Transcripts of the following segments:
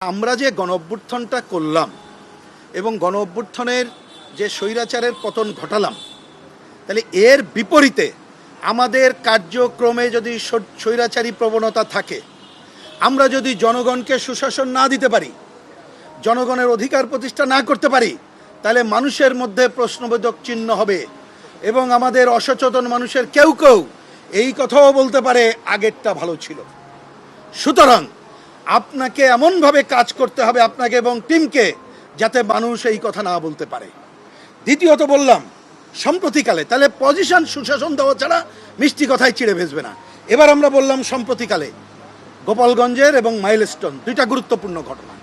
আমরা যে গণঅভ্যুত্থানটা করলাম এবং গণঅভ্যুত্থানের যে স্বৈরাচারের পতন ঘটালাম, তাহলে এর বিপরীতে আমাদের কার্যক্রমে যদি স্বৈরাচারী প্রবণতা থাকে, আমরা যদি জনগণকে সুশাসন না দিতে পারি, জনগণের অধিকার প্রতিষ্ঠা না করতে পারি, তাহলে মানুষের মধ্যে প্রশ্নবোধক চিহ্ন হবে এবং আমাদের অসচেতন মানুষের কেউ কেউ এই কথাও বলতে পারে আগেরটা ভালো ছিল। সুতরাং আপনাকে এমনভাবে কাজ করতে হবে আপনাকে এবং টিমকে, যাতে মানুষ এই কথা না বলতে পারে। দ্বিতীয়ত বললাম সম্প্রতিকালে, তাহলে পজিশন সুশাসন দেওয়া ছাড়া মিষ্টি কথায় চিড়ে ভেসবে না। এবার আমরা বললাম সম্প্রতিকালে গোপালগঞ্জের এবং মাইলস্টোন দুইটা গুরুত্বপূর্ণ ঘটনা।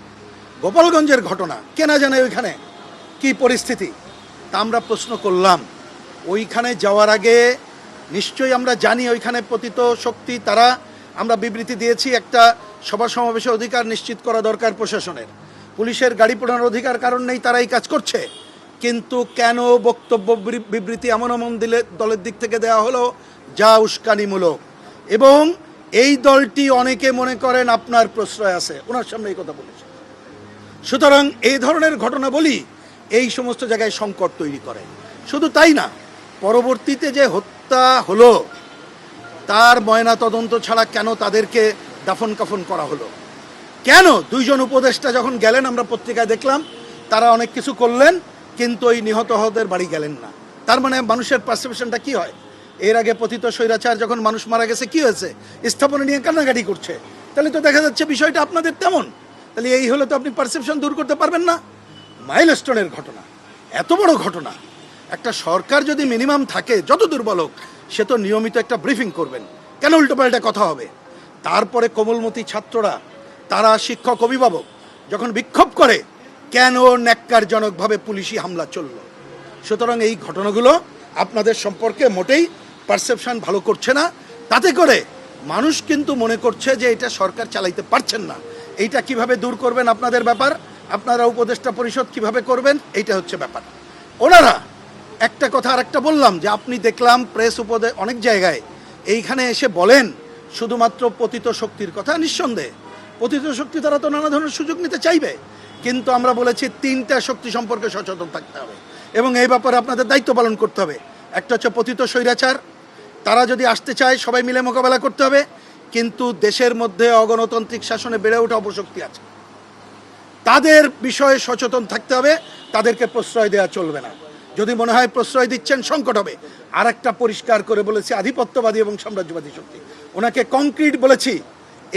গোপালগঞ্জের ঘটনা কে না জানে ওইখানে কি পরিস্থিতি, তা আমরা প্রশ্ন করলাম। ওইখানে যাওয়ার আগে নিশ্চয়ই আমরা জানি ওইখানে পতিত শক্তি, তারা আমরা বিবৃতি দিয়েছি একটা সভা সমাবেশের অধিকার নিশ্চিত করা দরকার প্রশাসনের, পুলিশের গাড়ি পোড়ানোর অধিকার কারণ নেই, তারা এই কাজ করছে। কিন্তু কেন বক্তব্য বিবৃতি এমন দলের দিক থেকে দেওয়া হলো যা উস্কানিমূলক, এবং এই দলটি অনেকে মনে করেন আপনার প্রশ্রয় আছে, ওনার সামনে এই কথা বলেছে। সুতরাং এই ধরনের ঘটনা বলি এই সমস্ত জায়গায় সংকট তৈরি করে। শুধু তাই না, পরবর্তীতে যে হত্যা হলো তার ময়না তদন্ত ছাড়া কেন তাদেরকে দাফন কাফন করা হলো, কেন দুইজন উপদেষ্টা যখন গেলেন আমরা পত্রিকায় দেখলাম তারা অনেক কিছু করলেন কিন্তু ওই নিহত হদের বাড়ি গেলেন না। তার মানে মানুষের পারসেপশনটা কি হয়? এর আগে পতিত স্বৈরাচার যখন মানুষ মারা গেছে কি হয়েছে? স্থাপনা নিয়ে কান্নাকাটি করছে। তাহলে তো দেখা যাচ্ছে বিষয়টা আপনাদের তেমন। তাহলে এই হলে তো আপনি পারসেপশন দূর করতে পারবেন না। মাইলস্টোনের ঘটনা এত বড় ঘটনা, একটা সরকার যদি মিনিমাম থাকে যত দুর্বল হোক, সে তো নিয়মিত একটা ব্রিফিং করবেন, কেন উল্টোপাল্টা কথা হবে? তারপরে কোমলমতি ছাত্ররা, তারা শিক্ষক অভিভাবক যখন বিক্ষোভ করে, কেন ন্যাক্কারজনকভাবে পুলিশি হামলা চলল? সুতরাং এই ঘটনাগুলো আপনাদের সম্পর্কে মোটেই পারসেপশন ভালো করছে না। তাতে করে মানুষ কিন্তু মনে করছে যে এটা সরকার চালাইতে পারছেন না। এইটা কিভাবে দূর করবেন আপনাদের ব্যাপার, আপনারা উপদেষ্টা পরিষদ কিভাবে করবেন এইটা হচ্ছে ব্যাপার। ওনারা একটা কথা আর একটা বললাম যে আপনি দেখলাম প্রেস অনেক জায়গায় এইখানে এসে বলেন শুধুমাত্র পতিত শক্তির কথা। নিঃসন্দেহে পতিত শক্তি তারা তো নানা ধরনের সুযোগ নিতে চাইবে, কিন্তু আমরা বলেছি তিনটা শক্তি সম্পর্কে সচেতন থাকতে হবে এবং এই ব্যাপারে আপনাদের দায়িত্ব পালন করতে হবে। একটা হচ্ছে পতিত স্বৈরাচার, তারা যদি আসতে চায় সবাই মিলে মোকাবেলা করতে হবে, কিন্তু দেশের মধ্যে অগণতান্ত্রিক শাসনে বেড়ে ওঠা অপশক্তি আছে, তাদের বিষয়ে সচেতন থাকতে হবে, তাদেরকে প্রশ্রয় দেওয়া চলবে না। যদি মনে হয় প্রশ্রয় দিচ্ছেন সংকট হবে। আর একটা পরিষ্কার করে বলেছি আধিপত্যবাদী এবং সাম্রাজ্যবাদী শক্তি, ওনাকে কংক্রিট বলেছি।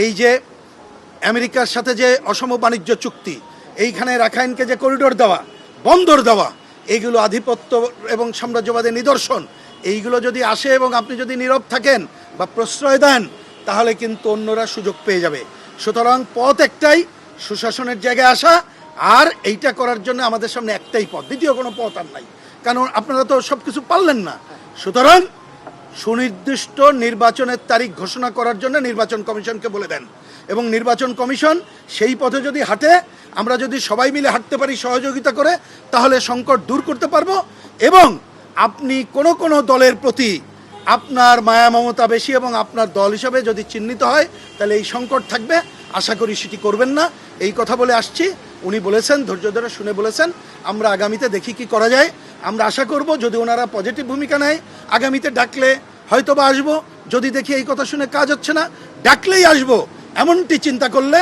এই যে আমেরিকার সাথে যে অসম বাণিজ্য চুক্তি, এইখানে রাখাইনকে যে করিডোর দেওয়া, বন্দর দেওয়া, এইগুলো আধিপত্য এবং সাম্রাজ্যবাদের নিদর্শন। এইগুলো যদি আসে এবং আপনি যদি নীরব থাকেন বা প্রশ্রয় দেন, তাহলে কিন্তু অন্যরা সুযোগ পেয়ে যাবে। সুতরাং পথ একটাই, সুশাসনের জায়গায় আসা, আর এইটা করার জন্য আমাদের সামনে একটাই পথ, দ্বিতীয় কোনো পথ আর নাই, কারণ আপনারা তো সব কিছু পারলেন না। সুতরাং সুনির্দিষ্ট নির্বাচনের তারিখ ঘোষণা করার জন্য নির্বাচন কমিশনকে বলে দেন, এবং নির্বাচন কমিশন সেই পথে যদি হাঁটে, আমরা যদি সবাই মিলে হাঁটতে পারি সহযোগিতা করে, তাহলে সংকট দূর করতে পারবো। এবং আপনি কোনো দলের প্রতি আপনার মায়া মমতা বেশি এবং আপনার দল হিসাবে যদি চিহ্নিত হয়, তাহলে এই সংকট থাকবে। আশা করি সেটি করবেন না, এই কথা বলে আসছি। উনি বলেছেন, ধৈর্য ধরে শুনে বলেছেন, আমরা আগামীতে দেখি কি করা যায়। আমরা আশা করব যদি ওনারা পজিটিভ ভূমিকা নেয়, আগামীতে ডাকলে হয়তো বা আসবো। যদি দেখি এই কথা শুনে কাজ হচ্ছে না, ডাকলেই আসবো, এমনটি চিন্তা করলে